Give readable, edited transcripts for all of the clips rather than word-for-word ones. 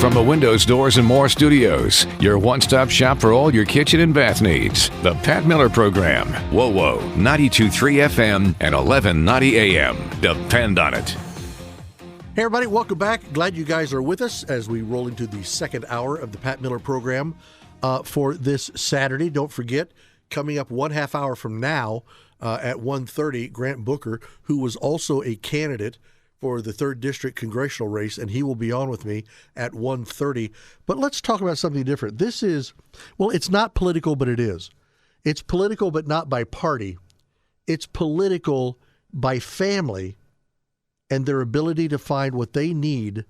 From the Windows, Doors, and More Studios, your one-stop shop for all your kitchen and bath needs. The Pat Miller Program. Whoa, 92.3 FM and 1190 AM. Depend on it. Hey, everybody. Welcome back. Glad you guys are with us as we roll into the second hour of the Pat Miller Program for this Saturday. Don't forget, coming up 1/2 hour from now at 1:30, Grant Booker, who was also a candidate for the 3rd District congressional race, and he will be on with me at 1:30. But let's talk about something different. This is, well, it's not political, but it is. It's political, but not by party. It's political by family and their ability to find what they need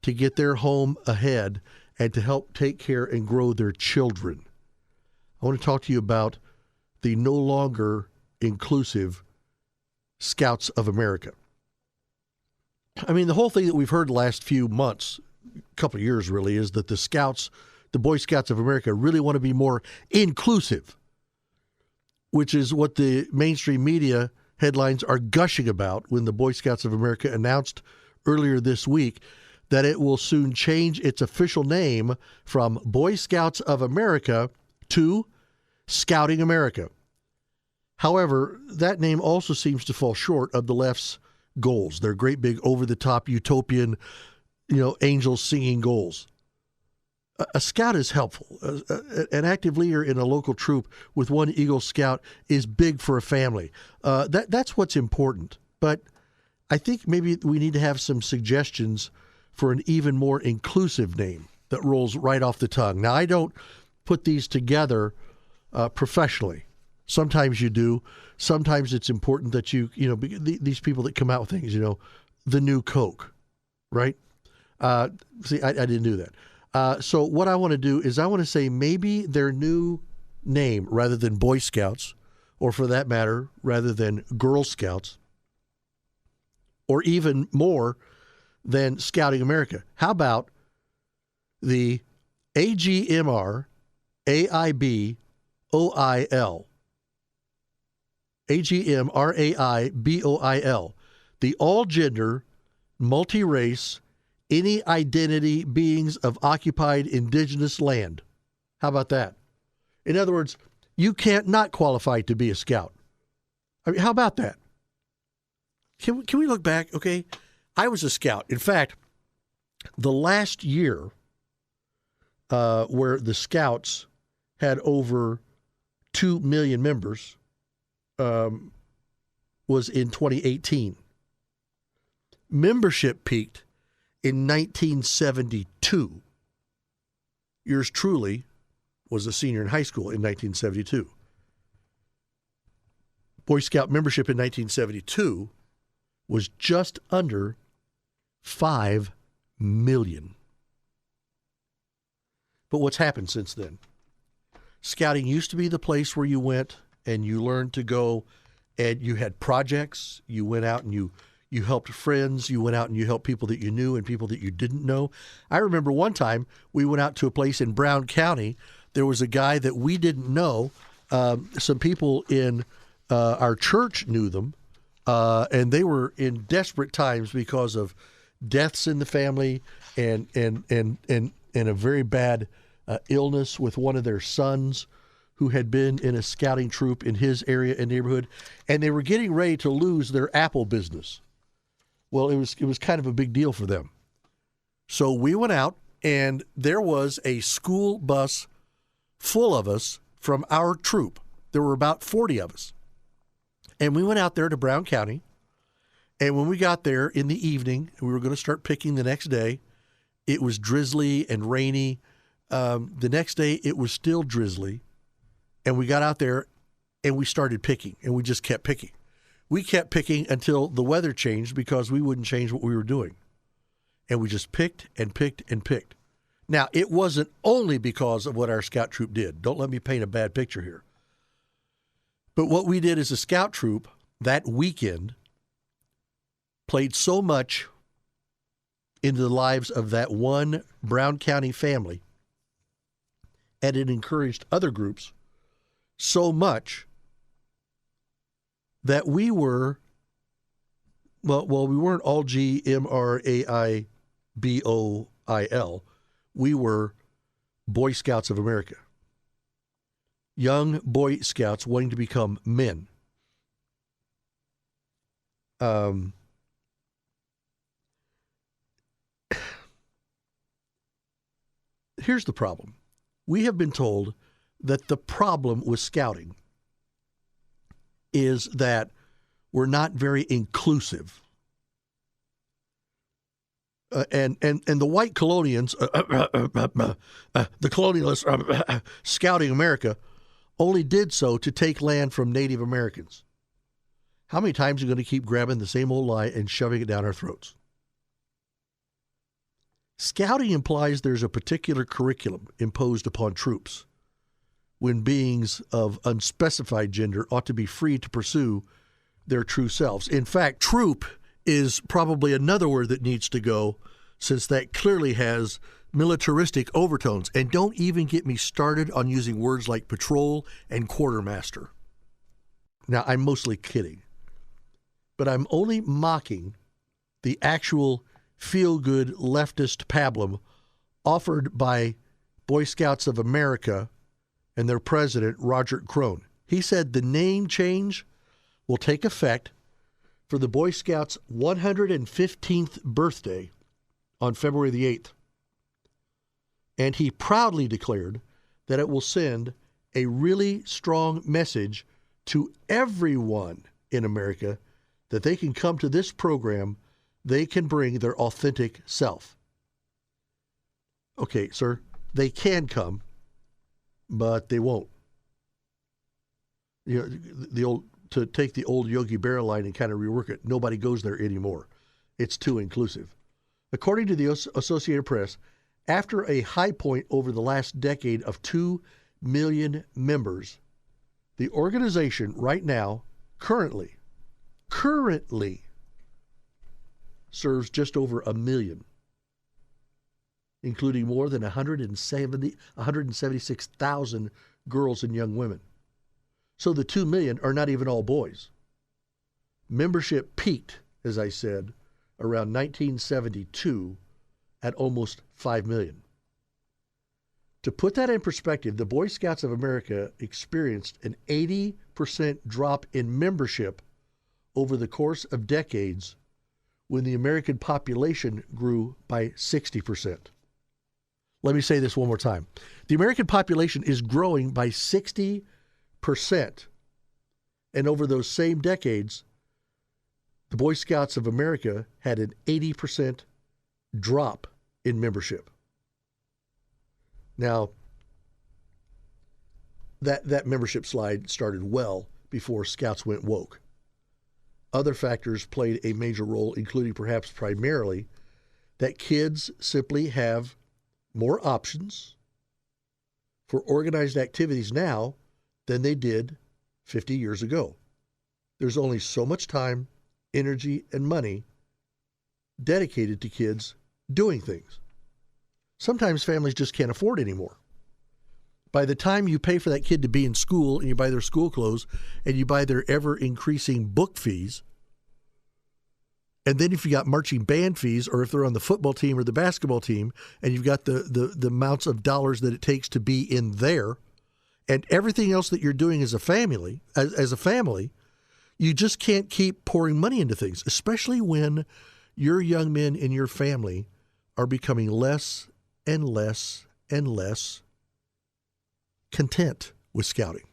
to get their home ahead and to help take care and grow their children. I want to talk to you about the no longer inclusive Scouts of America. I mean, the whole thing that we've heard the last few months, couple of years really, is that the Scouts, the Boy Scouts of America, really want to be more inclusive, which is what the mainstream media headlines are gushing about when the Boy Scouts of America announced earlier this week that it will soon change its official name from Boy Scouts of America to Scouting America. However, that name also seems to fall short of the left's goals. They're great big over-the-top utopian, angels singing goals. A scout is helpful. An active leader in a local troop with one Eagle Scout is big for a family. That's what's important. But I think maybe we need to have some suggestions for an even more inclusive name that rolls right off the tongue. Now, I don't put these together professionally. Sometimes you do. Sometimes it's important that these people that come out with things, the new Coke, right? See, I didn't do that. So what I want to do is I want to say maybe their new name, rather than Boy Scouts, or for that matter, rather than Girl Scouts, or even more than Scouting America. How about the AGMR AIBOIL? AGMRAIBOIL, the all-gender, multi-race, any identity beings of occupied indigenous land. How about that? In other words, you can't not qualify to be a scout. I mean, how about that? Can we look back? Okay, I was a scout. In fact, the last year where the Scouts had over 2 million members, was in 2018. Membership peaked in 1972. Yours truly was a senior in high school in 1972. Boy Scout membership in 1972 was just under 5 million. But what's happened since then? Scouting used to be the place where you went and you learned to go, and you had projects. You went out and you helped friends. You went out and you helped people that you knew and people that you didn't know. I remember one time we went out to a place in Brown County. There was a guy that we didn't know. Some people in our church knew them, and they were in desperate times because of deaths in the family and a very bad illness with one of their sons, who had been in a scouting troop in his area and neighborhood, and they were getting ready to lose their apple business. Well, it was kind of a big deal for them. So we went out, and there was a school bus full of us from our troop. There were about 40 of us. And we went out there to Brown County, and when we got there in the evening, we were going to start picking the next day. It was drizzly and rainy. The next day, it was still drizzly. And we got out there and we started picking, and we just kept picking. We kept picking until the weather changed because we wouldn't change what we were doing. And we just picked and picked and picked. Now, it wasn't only because of what our scout troop did. Don't let me paint a bad picture here. But what we did as a scout troop that weekend played so much into the lives of that one Brown County family, and it encouraged other groups so much that we were, we weren't all GMRAIBOIL. we were Boy Scouts of America. Young Boy Scouts wanting to become men. Here's the problem. We have been told that the problem with scouting is that we're not very inclusive. And the white colonials, the colonialists scouting America, only did so to take land from Native Americans. How many times are you going to keep grabbing the same old lie and shoving it down our throats? Scouting implies there's a particular curriculum imposed upon troops, when beings of unspecified gender ought to be free to pursue their true selves. In fact, troop is probably another word that needs to go, since that clearly has militaristic overtones. And don't even get me started on using words like patrol and quartermaster. Now, I'm mostly kidding, but I'm only mocking the actual feel-good leftist pablum offered by Boy Scouts of America and their president, Roger Crone. He said the name change will take effect for the Boy Scouts' 115th birthday on February the 8th. And he proudly declared that it will send a really strong message to everyone in America that they can come to this program, they can bring their authentic self. Okay, sir, they can come, but they won't. You know, to take the old Yogi Berra line and kind of rework it, nobody goes there anymore. It's too inclusive. According to the Associated Press, after a high point over the last decade of 2 million members, the organization right now, currently serves just over 1 million, including more than 176,000 girls and young women. So the 2 million are not even all boys. Membership peaked, as I said, around 1972 at almost 5 million. To put that in perspective, the Boy Scouts of America experienced an 80% drop in membership over the course of decades when the American population grew by 60%. Let me say this one more time. The American population is growing by 60%. And over those same decades, the Boy Scouts of America had an 80% drop in membership. Now, that membership slide started well before Scouts went woke. Other factors played a major role, including perhaps primarily that kids simply have more options for organized activities now than they did 50 years ago. There's only so much time, energy, and money dedicated to kids doing things. Sometimes families just can't afford anymore. By the time you pay for that kid to be in school and you buy their school clothes and you buy their ever-increasing book fees, and then if you got marching band fees, or if they're on the football team or the basketball team, and you've got the amounts of dollars that it takes to be in there, and everything else that you're doing as a family, you just can't keep pouring money into things, especially when your young men in your family are becoming less and less and less content with scouting.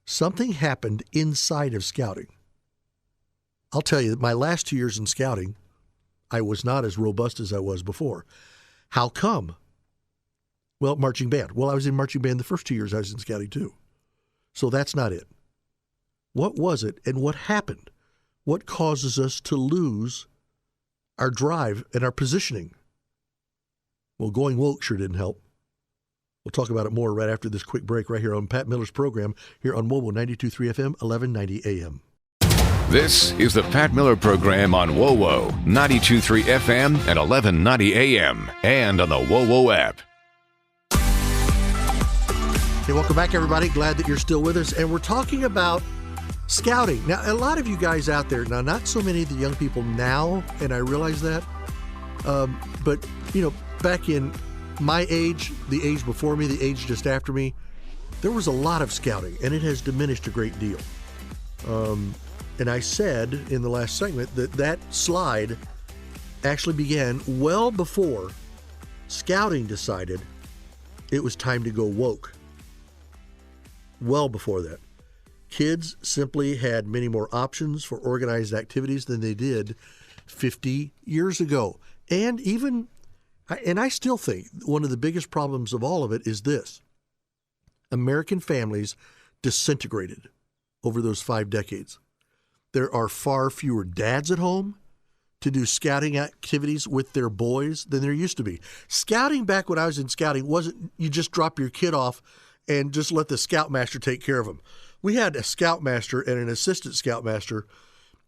Something happened inside of scouting. I'll tell you that my last 2 years in scouting, I was not as robust as I was before. How come? Well, marching band. Well, I was in marching band the first 2 years I was in scouting too. So that's not it. What was it and what happened? What causes us to lose our drive and our positioning? Well, going woke sure didn't help. We'll talk about it more right after this quick break right here on Pat Miller's program here on WOWO 92.3 FM, 1190 AM. This is the Pat Miller Program on WOWO 92.3 FM and 1190 AM and on the WOWO app. Hey, welcome back, everybody. Glad that you're still with us. And we're talking about scouting. Now, a lot of you guys out there, now not so many of the young people now, and I realize that, but, you know, back in my age, the age before me, the age just after me, there was a lot of scouting, and it has diminished a great deal. And I said in the last segment that slide actually began well before scouting decided it was time to go woke. Well before that. Kids simply had many more options for organized activities than they did 50 years ago. And I still think one of the biggest problems of all of it is this. American families disintegrated over those 5 decades. There are far fewer dads at home to do scouting activities with their boys than there used to be. Scouting back when I was in scouting wasn't you just drop your kid off and just let the scoutmaster take care of them. We had a scoutmaster and an assistant scoutmaster,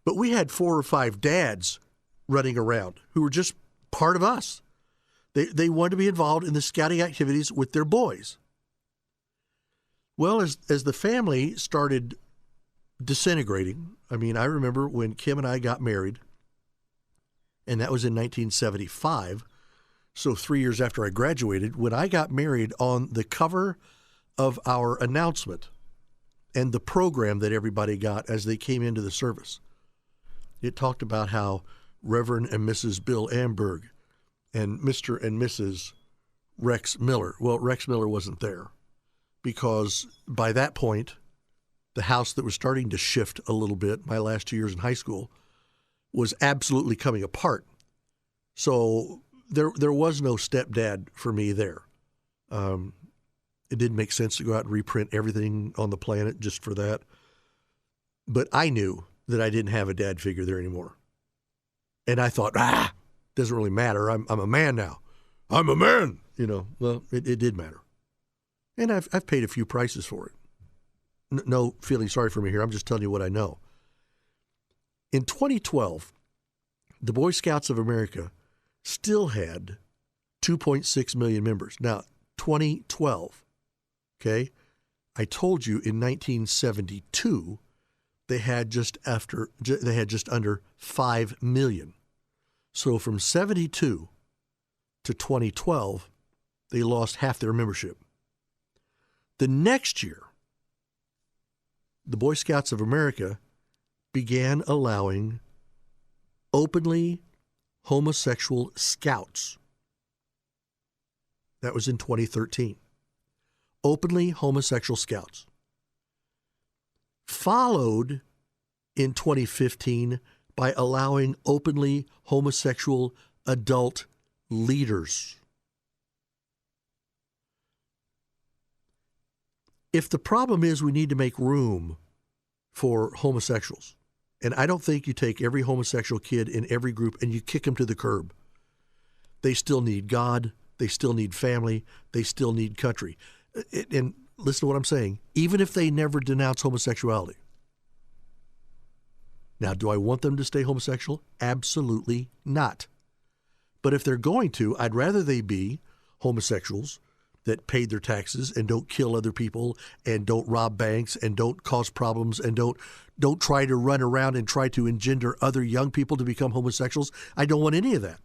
but we had 4 or 5 dads running around who were just part of us. They wanted to be involved in the scouting activities with their boys. Well, as the family started disintegrating, I mean, I remember when Kim and I got married, and that was in 1975, so 3 years after I graduated, when I got married, on the cover of our announcement and the program that everybody got as they came into the service, it talked about how Reverend and Mrs. Bill Amberg and Mr. and Mrs. Rex Miller. Well, Rex Miller wasn't there because by that point, the house that was starting to shift a little bit, my last 2 years in high school, was absolutely coming apart. So there was no stepdad for me there. It didn't make sense to go out and reprint everything on the planet just for that. But I knew that I didn't have a dad figure there anymore. And I thought, doesn't really matter. I'm a man now. I'm a man. Well, it did matter. And I've paid a few prices for it. No feeling sorry for me here. I'm just telling you what I know. In 2012, the Boy Scouts of America still had 2.6 million members. Now, 2012, okay? I told you in 1972 they had just under 5 million. So from 72 to 2012, they lost half their membership. The next year, the Boy Scouts of America began allowing openly homosexual scouts. That was in 2013. Openly homosexual scouts. Followed in 2015 by allowing openly homosexual adult leaders. If the problem is we need to make room for homosexuals, and I don't think you take every homosexual kid in every group and you kick them to the curb. They still need God. They still need family. They still need country. And listen to what I'm saying. Even if they never denounce homosexuality. Now, do I want them to stay homosexual? Absolutely not. But if they're going to, I'd rather they be homosexuals that paid their taxes and don't kill other people and don't rob banks and don't cause problems and don't try to run around and try to engender other young people to become homosexuals. I don't want any of that.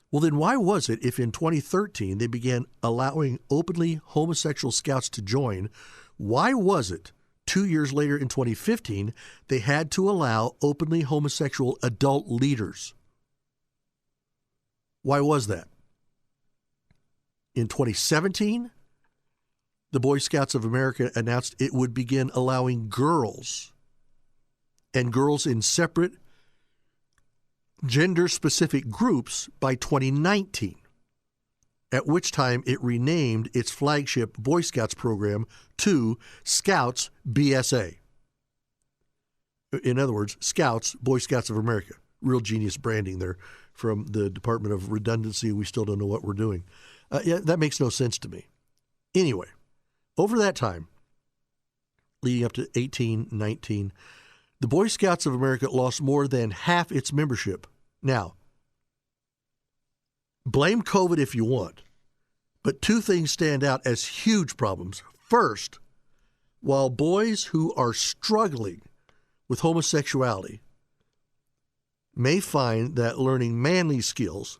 Well, then why was it if in 2013 they began allowing openly homosexual scouts to join, why was it 2 years later in 2015 they had to allow openly homosexual adult leaders? Why was that? In 2017, the Boy Scouts of America announced it would begin allowing girls and girls in separate gender-specific groups by 2019, at which time it renamed its flagship Boy Scouts program to Scouts BSA. In other words, Scouts, Boy Scouts of America. Real genius branding there from the Department of Redundancy. We still don't know what we're doing. Yeah, that makes no sense to me. Anyway, over that time, leading up to 18, 19, the Boy Scouts of America lost more than half its membership. Now, blame COVID if you want, but 2 things stand out as huge problems. First, while boys who are struggling with homosexuality may find that learning manly skills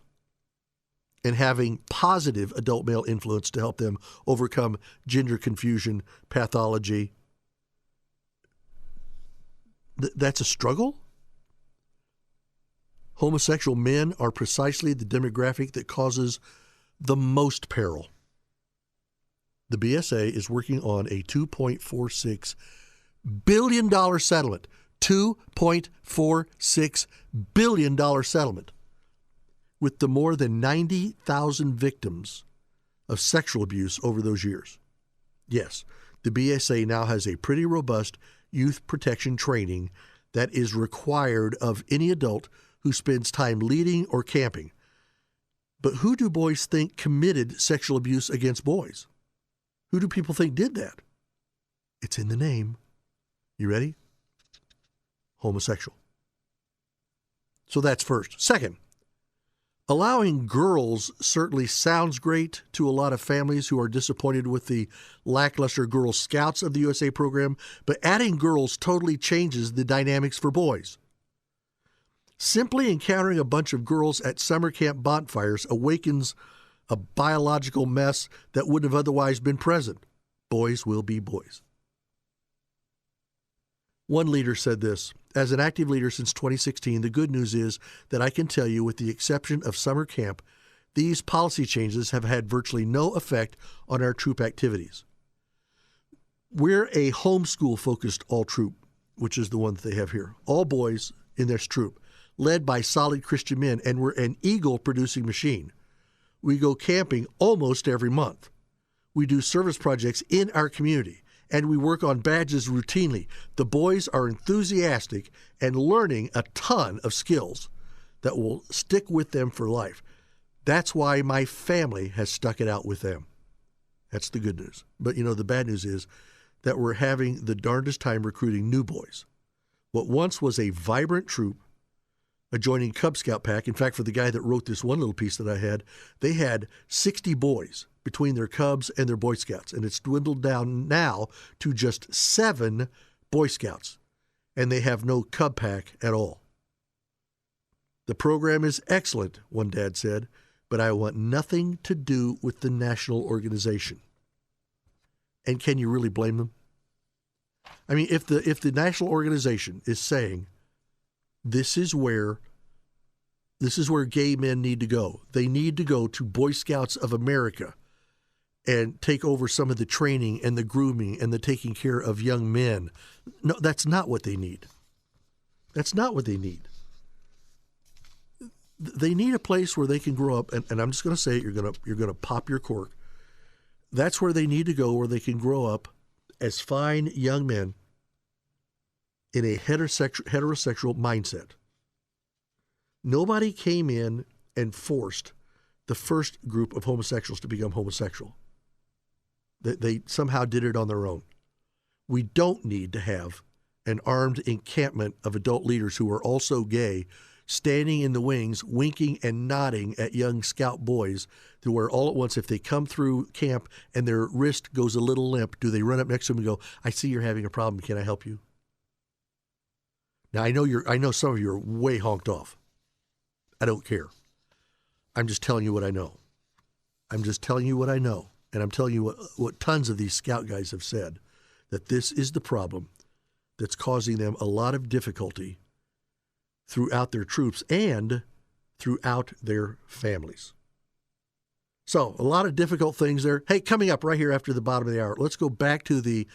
and having positive adult male influence to help them overcome gender confusion, pathology. That's a struggle? Homosexual men are precisely the demographic that causes the most peril. The BSA is working on a $2.46 billion settlement. $2.46 billion settlement with the more than 90,000 victims of sexual abuse over those years. Yes, the BSA now has a pretty robust youth protection training that is required of any adult who spends time leading or camping. But who do boys think committed sexual abuse against boys? Who do people think did that? It's in the name. You ready? Homosexual. So that's first. Second, allowing girls certainly sounds great to a lot of families who are disappointed with the lackluster Girl Scouts of the USA program, but adding girls totally changes the dynamics for boys. Simply encountering a bunch of girls at summer camp bonfires awakens a biological mess that wouldn't have otherwise been present. Boys will be boys. One leader said this, as an active leader since 2016, the good news is that I can tell you, with the exception of summer camp, these policy changes have had virtually no effect on our troop activities. We're a homeschool-focused all-troop, which is the one that they have here. All boys in this troop, led by solid Christian men, and we're an eagle-producing machine. We go camping almost every month. We do service projects in our community, and we work on badges routinely. The boys are enthusiastic and learning a ton of skills that will stick with them for life. That's why my family has stuck it out with them. That's the good news. But, the bad news is that we're having the darndest time recruiting new boys. What once was a vibrant troop, a joining Cub Scout pack. In fact, for the guy that wrote this one little piece that I had, they had 60 boys between their Cubs and their Boy Scouts, and it's dwindled down now to just 7 Boy Scouts, and they have no Cub pack at all. The program is excellent, one dad said, but I want nothing to do with the national organization. And can you really blame them? I mean, if the national organization is saying this is where gay men need to go. They need to go to Boy Scouts of America and take over some of the training and the grooming and the taking care of young men. No, that's not what they need. That's not what they need. They need a place where they can grow up, and I'm just going to say it, you're going to pop your cork. That's where they need to go, where they can grow up as fine young men in a heterosexual mindset. Nobody came in and forced the first group of homosexuals to become homosexual. They somehow did it on their own. We don't need to have an armed encampment of adult leaders who are also gay standing in the wings, winking and nodding at young scout boys to where all at once, if they come through camp and their wrist goes a little limp, do they run up next to them and go, I see you're having a problem. Can I help you? Now, I know some of you are way honked off. I don't care. I'm just telling you what I know. I'm just telling you what I know. And I'm telling you what tons of these scout guys have said, that this is the problem that's causing them a lot of difficulty throughout their troops and throughout their families. So a lot of difficult things there. Hey, coming up right here after the bottom of the hour, let's go back to the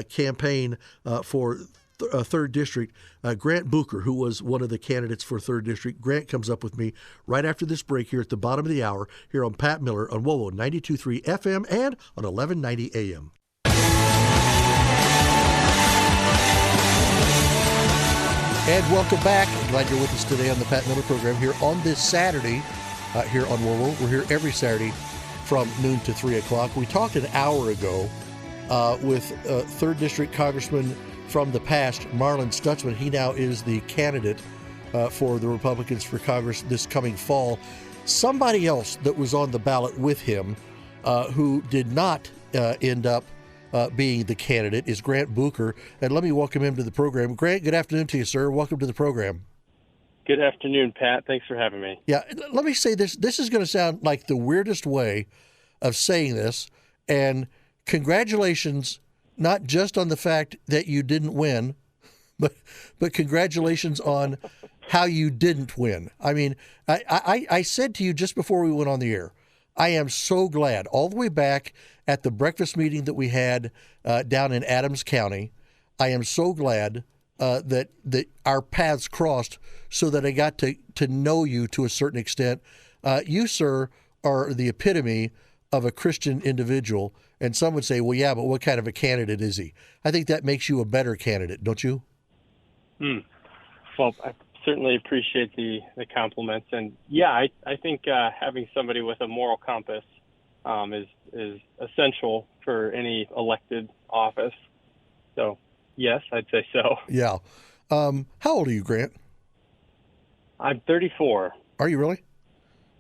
campaign for 3rd District. Grant Booker, who was one of the candidates for 3rd District. Grant comes up with me right after this break here at the bottom of the hour here on Pat Miller on WOWO 92.3 FM and on 1190 AM. And welcome back. Glad you're with us today on the Pat Miller program here on this Saturday here on WOWO. We're here every Saturday from noon to 3 o'clock. We talked an hour ago with 3rd District Congressman from the past, Marlin Stutzman. He now is the candidate for the Republicans for Congress this coming fall. Somebody else that was on the ballot with him who did not end up being the candidate is Grant Booker. And let me welcome him to the program. Grant, good afternoon to you, sir. Welcome to the program. Good afternoon, Pat. Thanks for having me. Yeah, let me say this. This is going to sound like the weirdest way of saying this, and congratulations, not just on the fact that you didn't win, but congratulations on how you didn't win. I mean, I said to you just before we went on the air, I am so glad, all the way back at the breakfast meeting that we had down in Adams County, I am so glad that our paths crossed so that I got to know you to a certain extent. You, sir, are the epitome of a Christian individual. And some would say, well, yeah, but what kind of a candidate is he? I think that makes you a better candidate, don't you? Well, I certainly appreciate the compliments. And, yeah, I think having somebody with a moral compass is essential for any elected office. So, yes, I'd say so. Yeah. How old are you, Grant? I'm 34. Are you really?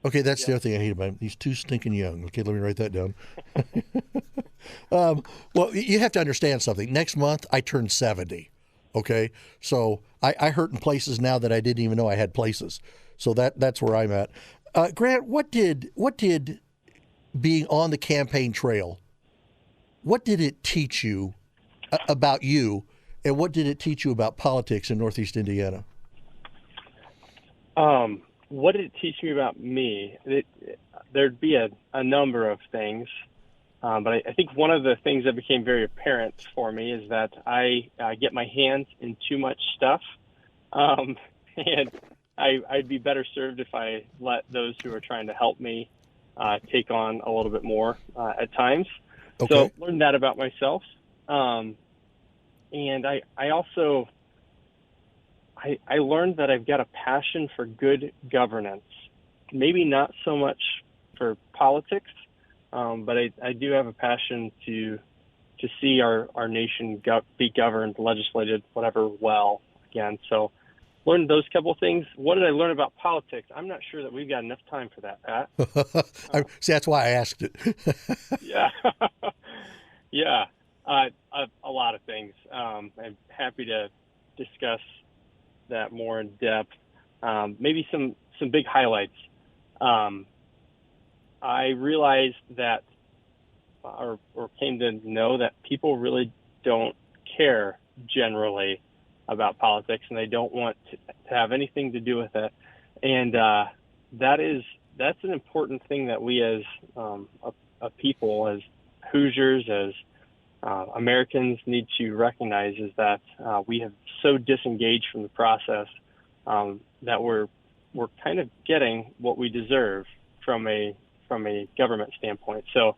Okay, that's the other thing I hate about him. He's too stinking young. Okay, let me write that down. Well, you have to understand something. Next month, I turn 70. Okay, so I hurt in places now that I didn't even know I had places. So that's where I'm at. Grant, what did being on the campaign trail, what did it teach you about you, and what did it teach you about politics in Northeast Indiana? What did it teach me about me? There'd be a number of things, but I think one of the things that became very apparent for me is that I get my hands in too much stuff, and I'd be better served if I let those who are trying to help me take on a little bit more at times. Okay. So learned that about myself, and I also I learned that I've got a passion for good governance. Maybe not so much for politics, but I do have a passion to see our nation be governed, legislated, whatever, well again. So learned those couple of things. What did I learn about politics? I'm not sure that we've got enough time for that, Pat. See, that's why I asked it. Yeah. Yeah. A lot of things. I'm happy to discuss that more in depth. Maybe some big highlights. I realized that, or came to know that people really don't care generally about politics, and they don't want to have anything to do with it. And that's an important thing that we as a people, as Hoosiers, as Americans need to recognize, is that we have so disengaged from the process that we're kind of getting what we deserve from a government standpoint. So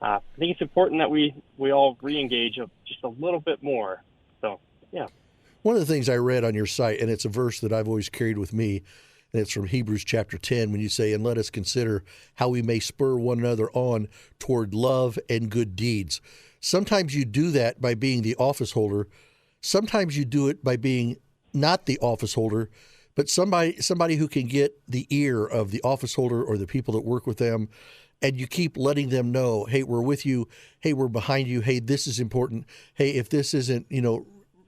I think it's important that we all re-engage just a little bit more. So, yeah. One of the things I read on your site, and it's a verse that I've always carried with me, and it's from Hebrews chapter 10, when you say, and let us consider how we may spur one another on toward love and good deeds. Sometimes you do that by being the office holder. Sometimes you do it by being not the office holder, but somebody who can get the ear of the office holder or the people that work with them, and you keep letting them know, hey, we're with you. Hey, we're behind you. Hey, this is important. Hey, if this isn't,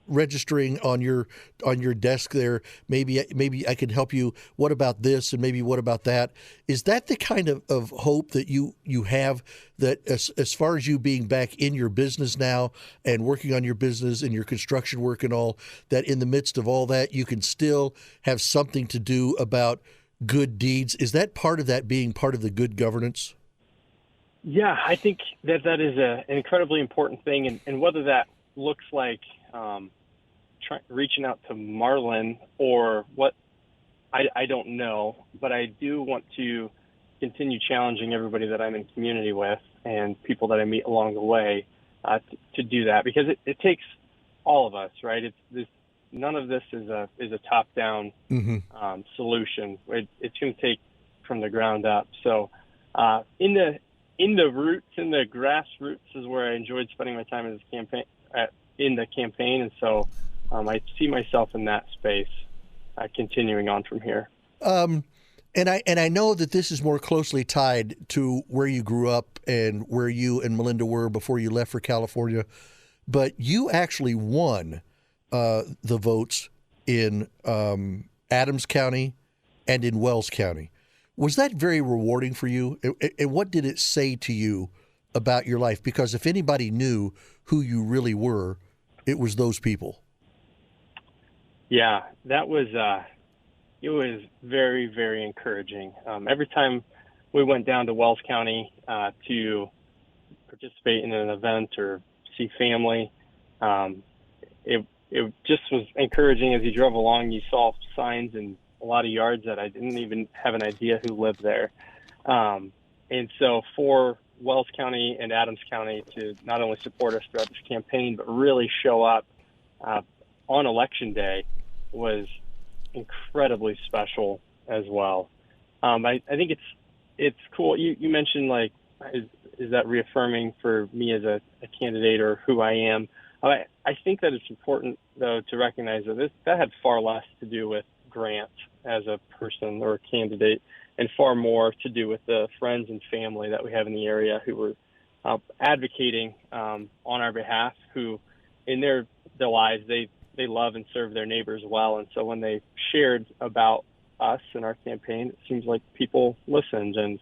registering on your desk there, maybe I can help you. What about this? And maybe what about that? Is that the kind of hope that you have, that as far as you being back in your business now and working on your business and your construction work and all, that in the midst of all that, you can still have something to do about good deeds? Is that part of that being part of the good governance? Yeah, I think that is an incredibly important thing. And whether that looks like reaching out to Marlin or what, I don't know, but I do want to continue challenging everybody that I'm in community with and people that I meet along the way to do that, because it takes all of us, right? None of this is a top-down solution. It's going to take from the ground up. So in the roots, in the grassroots, is where I enjoyed spending my time in the campaign, and so I see myself in that space, continuing on from here. And I know that this is more closely tied to where you grew up and where you and Melinda were before you left for California, but you actually won the votes in Adams County, and in Wells County. Was that very rewarding for you? And what did it say to you about your life? Because if anybody knew who you really were, it was those people. Yeah, that was it was very, very encouraging. Every time we went down to Wells County to participate in an event or see family, it just was encouraging. As you drove along, you saw signs in a lot of yards that I didn't even have an idea who lived there. And so for Wells County and Adams County to not only support us throughout this campaign, but really show up on Election Day was incredibly special as well. I think it's cool. You mentioned, like, is that reaffirming for me as a candidate or who I am? I think that it's important, though, to recognize that that had far less to do with Grant as a person or a candidate, and far more to do with the friends and family that we have in the area who were advocating on our behalf, who in their lives, they love and serve their neighbors well. And so when they shared about us and our campaign, it seems like people listened and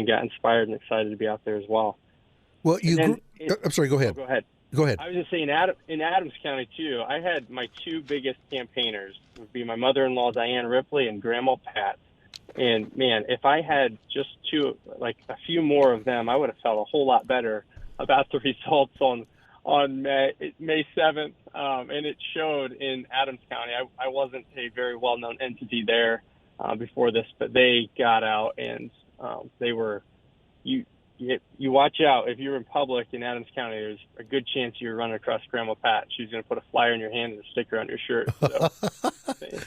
got inspired and excited to be out there as well. Well, I'm sorry, go ahead. Go ahead. Go ahead. I was just saying, in Adams County, too, I had my two biggest campaigners would be my mother-in-law, Diane Ripley, and Grandma Pat. And, man, if I had just a few more of them, I would have felt a whole lot better about the results on May 7th. And it showed in Adams County. I wasn't a very well-known entity there before this, but they got out, and they were you watch out. If you're in public in Adams County, there's a good chance you're running across Grandma Pat. She's going to put a flyer in your hand and a sticker on your shirt. So,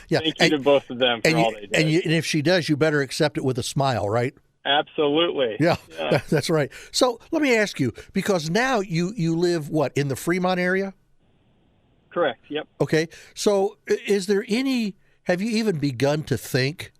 yeah. Thank you to both of them for all they did. And if she does, you better accept it with a smile, right? Absolutely. Yeah, that's right. So let me ask you, because now you live, in the Fremont area? Correct, yep. Okay. So have you even begun to think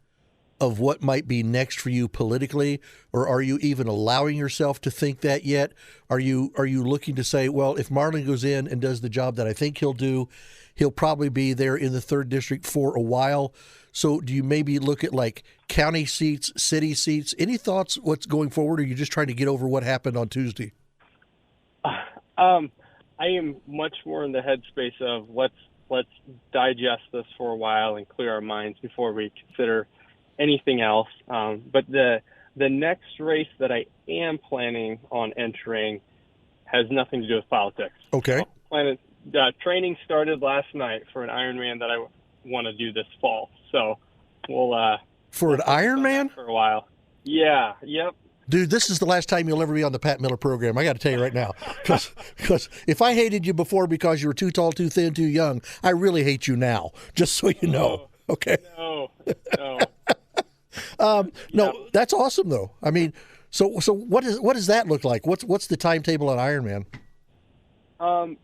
of what might be next for you politically, or are you even allowing yourself to think that yet? Are you looking to say, well, if Marlin goes in and does the job that I think he'll do, he'll probably be there in the 3rd District for a while? So do you maybe look at like county seats, city seats? Any thoughts what's going forward, or are you just trying to get over what happened on Tuesday? I am much more in the headspace of let's digest this for a while and clear our minds before we consider anything else. But the next race that I am planning on entering has nothing to do with politics. Okay. Training started last night for an Ironman that I want to do this fall. So we'll for an Ironman for a while. Yeah. Yep. Dude, this is the last time you'll ever be on the Pat Miller program. I got to tell you right now, because if I hated you before because you were too tall, too thin, too young, I really hate you now. Just so you know. Okay. No. No, that's awesome though. I mean, so what does that look like? What's the timetable on Ironman?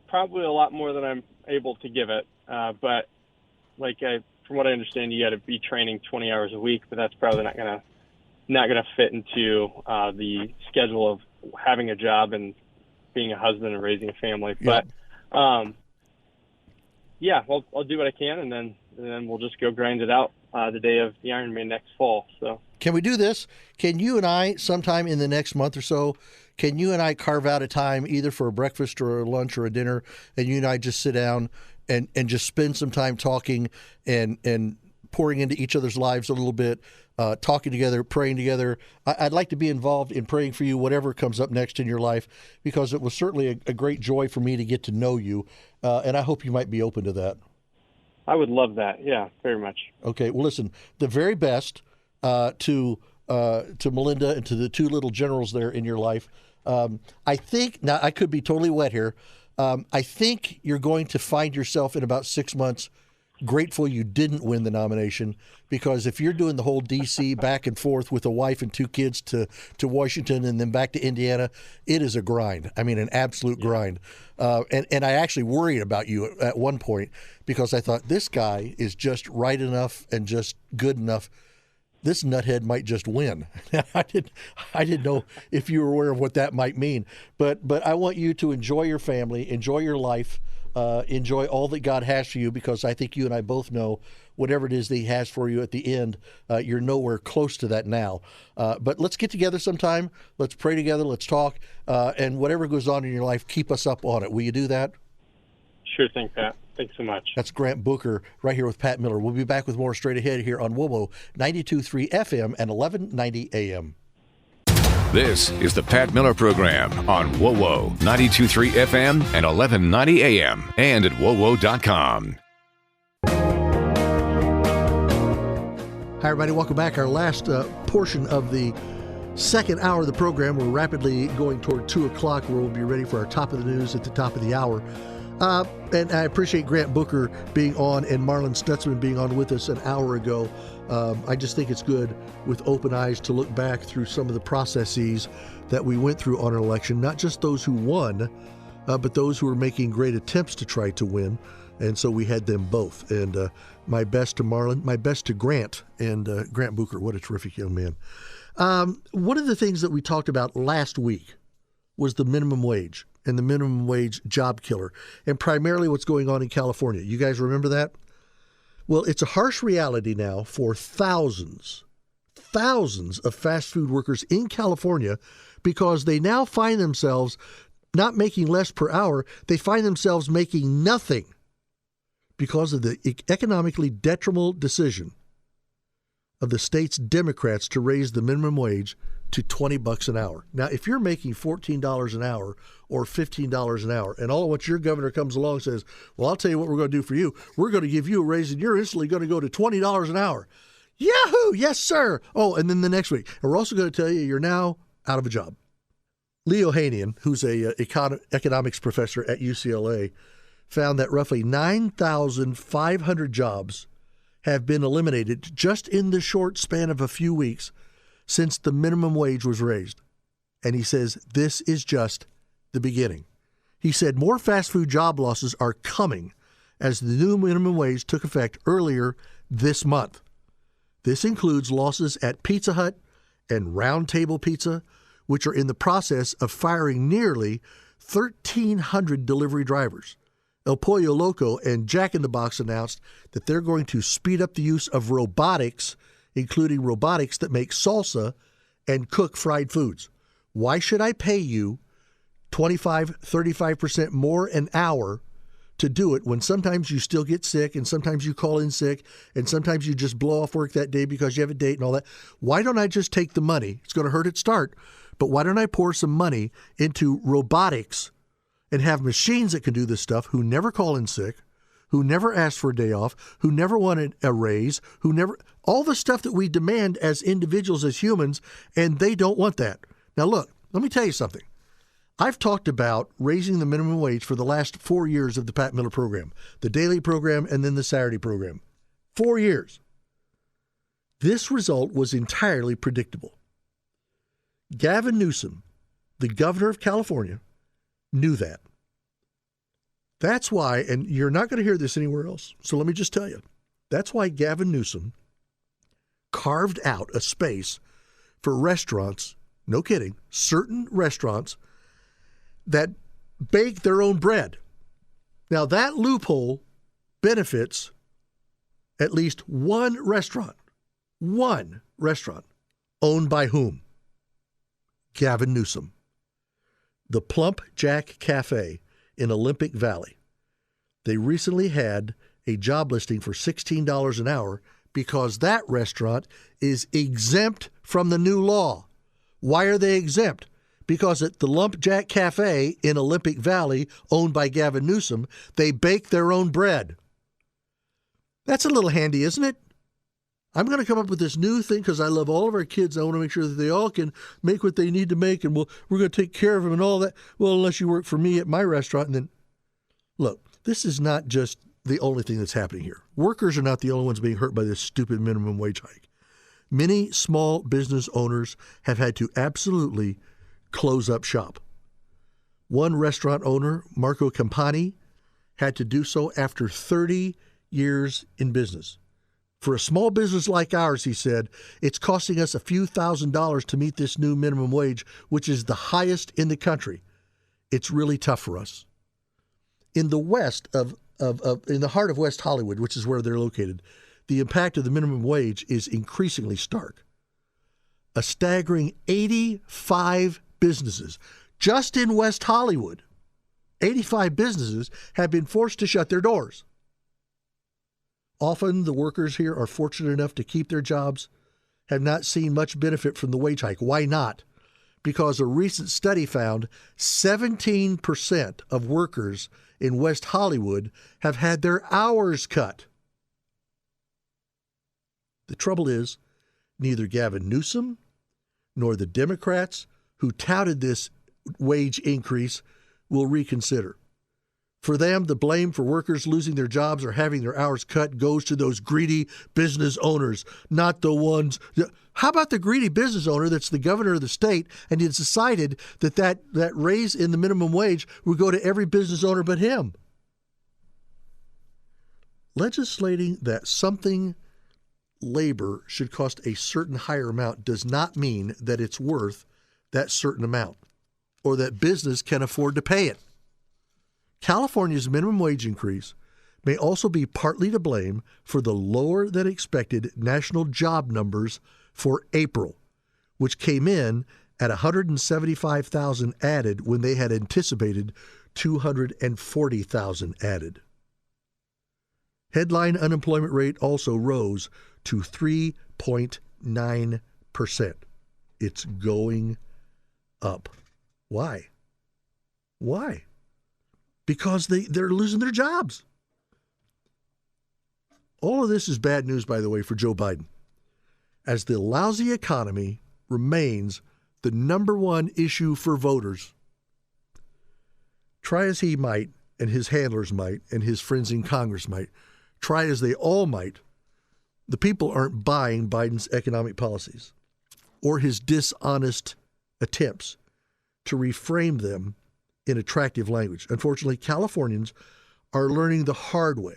Probably a lot more than I'm able to give it. But from what I understand, you got to be training 20 hours a week, but that's probably not gonna fit into the schedule of having a job and being a husband and raising a family. Yeah. But well, I'll do what I can, and then we'll just go grind it out the day of the Ironman next fall. So can we do this? Can you and I, sometime in the next month or so, can you and I carve out a time either for a breakfast or a lunch or a dinner, and you and I just sit down and just spend some time talking and pouring into each other's lives a little bit, talking together, praying together? I'd like to be involved in praying for you, whatever comes up next in your life, because it was certainly a great joy for me to get to know you, and I hope you might be open to that. I would love that. Yeah, very much. Okay. Well, listen, the very best to Melinda and to the two little generals there in your life. I think, now I could be totally wet here. I think you're going to find yourself in about 6 months grateful you didn't win the nomination, because if you're doing the whole D.C. back and forth with a wife and 2 kids to Washington and then back to Indiana, it is a grind. I mean, an absolute grind. And I actually worried about you at one point, because I thought, this guy is just right enough and just good enough. This nuthead might just win. I didn't know if you were aware of what that might mean. But I want you to enjoy your family, enjoy your life. enjoy all that God has for you, because I think you and I both know whatever it is that He has for you at the end, you're nowhere close to that now. But let's get together sometime. Let's pray together. Let's talk. And whatever goes on in your life, keep us up on it. Will you do that? Sure thing, Pat. Thanks so much. That's Grant Booker right here with Pat Miller. We'll be back with more straight ahead here on WOWO 92.3 FM and 1190 AM. This is the Pat Miller Program on WOWO 92.3 FM and 1190 AM and at WOWO.com. Hi, everybody. Welcome back. Our last portion of the second hour of the program. We're rapidly going toward 2 o'clock, where we'll be ready for our top of the news at the top of the hour. And I appreciate Grant Booker being on and Marlon Stutzman being on with us an hour ago. I just think it's good with open eyes to look back through some of the processes that we went through on an election, not just those who won, but those who were making great attempts to try to win. And so we had them both. And my best to Marlon, my best to Grant, and Grant Booker. What a terrific young man. One of the things that we talked about last week was the minimum wage and the minimum wage job killer, and primarily what's going on in California. You guys remember that? Well, it's a harsh reality now for thousands of fast food workers in California, because they now find themselves not making less per hour. They find themselves making nothing because of the economically detrimental decision of the state's Democrats to raise the minimum wage to $20 an hour. Now, if you're making $14 an hour or $15 an hour, and all of what your governor comes along and says, well, I'll tell you what we're going to do for you. We're going to give you a raise, and you're instantly going to go to $20 an hour. Yahoo! Yes, sir. Oh, and then the next week, and we're also going to tell you you're now out of a job. Leo Hanian, who's a economics professor at UCLA, found that roughly 9,500 jobs have been eliminated just in the short span of a few weeks since the minimum wage was raised. And he says this is just the beginning. He said more fast food job losses are coming as the new minimum wage took effect earlier this month. This includes losses at Pizza Hut and Round Table Pizza, which are in the process of firing nearly 1,300 delivery drivers. El Pollo Loco and Jack in the Box announced that they're going to speed up the use of robotics, including robotics that make salsa and cook fried foods. Why should I pay you 25, 35% more an hour to do it when sometimes you still get sick, and sometimes you call in sick, and sometimes you just blow off work that day because you have a date and all that? Why don't I just take the money? It's going to hurt at start, but why don't I pour some money into robotics and have machines that can do this stuff, who never call in sick, who never ask for a day off, who never wanted a raise, who never, all the stuff that we demand as individuals, as humans, and they don't want that. Now look, let me tell you something. I've talked about raising the minimum wage for the last 4 years of the Pat Miller program, the daily program and then the Saturday program. 4 years. This result was entirely predictable. Gavin Newsom, the governor of California, knew that. That's why, and you're not going to hear this anywhere else, so let me just tell you, that's why Gavin Newsom carved out a space for restaurants, no kidding, certain restaurants that bake their own bread. Now, that loophole benefits at least one restaurant owned by whom? Gavin Newsom. The Plump Jack Cafe in Olympic Valley. They recently had a job listing for $16 an hour because that restaurant is exempt from the new law. Why are they exempt? Because at the Lump Jack Cafe in Olympic Valley, owned by Gavin Newsom, they bake their own bread. That's a little handy, isn't it? I'm going to come up with this new thing because I love all of our kids. I want to make sure that they all can make what they need to make, and we're going to take care of them and all that. Well, unless you work for me at my restaurant. And then, look, this is not just the only thing that's happening here. Workers are not the only ones being hurt by this stupid minimum wage hike. Many small business owners have had to absolutely close up shop. One restaurant owner, Marco Campani, had to do so after 30 years in business. For a small business like ours, he said, it's costing us a few $1,000s to meet this new minimum wage, which is the highest in the country. It's really tough for us. In the west of in the heart of West Hollywood, which is where they're located, the impact of the minimum wage is increasingly stark. A staggering 85 businesses just in West Hollywood, 85 businesses have been forced to shut their doors. Often the workers here are fortunate enough to keep their jobs, have not seen much benefit from the wage hike. Why not? Because a recent study found 17% of workers in West Hollywood have had their hours cut. The trouble is, neither Gavin Newsom nor the Democrats who touted this wage increase will reconsider. For them, the blame for workers losing their jobs or having their hours cut goes to those greedy business owners, not the ones. How about the greedy business owner that's the governor of the state and has decided that raise in the minimum wage would go to every business owner but him? Legislating that something labor should cost a certain higher amount does not mean that it's worth that certain amount or that business can afford to pay it. California's minimum wage increase may also be partly to blame for the lower than expected national job numbers for April, which came in at 175,000 added when they had anticipated 240,000 added. Headline unemployment rate also rose to 3.9%. It's going up. Why? Why? Because they're losing their jobs. All of this is bad news, by the way, for Joe Biden, as the lousy economy remains the number one issue for voters. Try as he might, and his handlers might, and his friends in Congress might, try as they all might, the people aren't buying Biden's economic policies or his dishonest attempts to reframe them in attractive language. Unfortunately, Californians are learning the hard way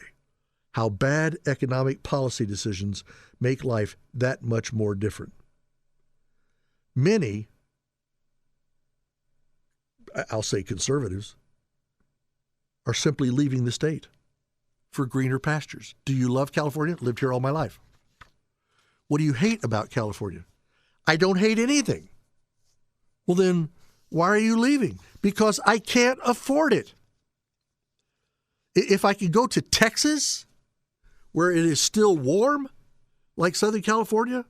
how bad economic policy decisions make life that much more different. Many, I'll say conservatives, are simply leaving the state for greener pastures. Do you love California? Lived here all my life. What do you hate about California? I don't hate anything. Well, then, why are you leaving? Because I can't afford it. If I could go to Texas, where it is still warm, like Southern California,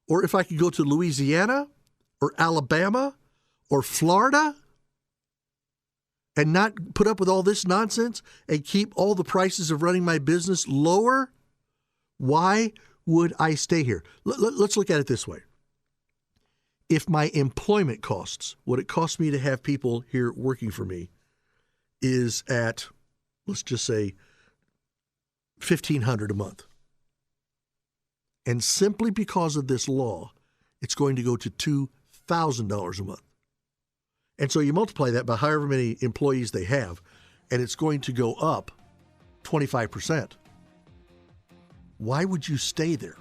or if I could go to Louisiana or Alabama or Florida and not put up with all this nonsense and keep all the prices of running my business lower, why would I stay here? Let's look at it this way. If my employment costs, what it costs me to have people here working for me, is at, let's just say, $1,500 a month. And simply because of this law, it's going to go to $2,000 a month. And so you multiply that by however many employees they have, and it's going to go up 25%. Why would you stay there?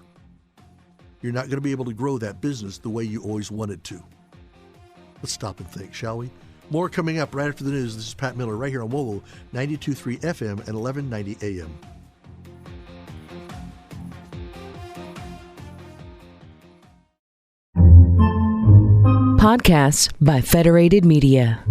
You're not going to be able to grow that business the way you always wanted to. Let's stop and think, shall we? More coming up right after the news. This is Pat Miller right here on WOWO 92.3 FM and 1190 AM. Podcasts by Federated Media.